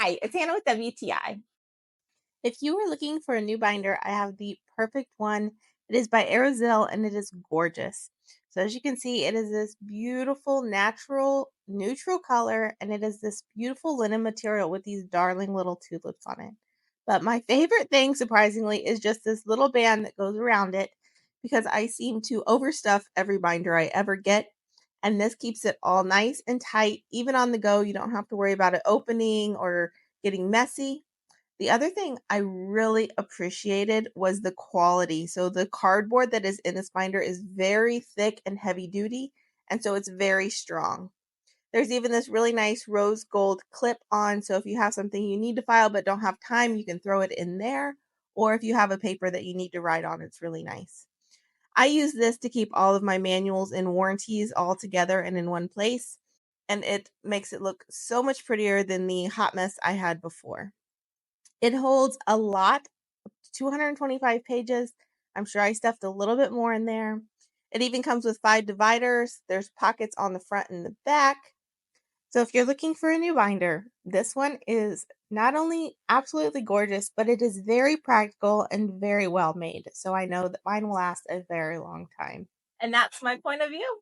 Hi, it's Hannah with WTI. If you are looking for a new binder, I have the perfect one. It is by EYROZILL and it is gorgeous. So as you can see, it is this beautiful, natural, neutral color, and it is this beautiful linen material with these darling little tulips on it. But my favorite thing, surprisingly, is just this little band that goes around it because I seem to overstuff every binder I ever get. And this keeps it all nice and tight. Even on the go, you don't have to worry about it opening or getting messy. The other thing I really appreciated was the quality. So the cardboard that is in this binder is very thick and heavy duty, and so it's very strong. There's even this really nice rose gold clip on, so if you have something you need to file but don't have time, you can throw it in there, or if you have a paper that you need to write on, it's really nice. I use this to keep all of my manuals and warranties all together and in one place, and it makes it look so much prettier than the hot mess I had before. It holds a lot, 225 pages. I'm sure I stuffed a little bit more in there. It even comes with 5 dividers. There's pockets on the front and the back. So if you're looking for a new binder, this one is not only absolutely gorgeous, but it is very practical and very well made. So I know that mine will last a very long time. And that's my point of view.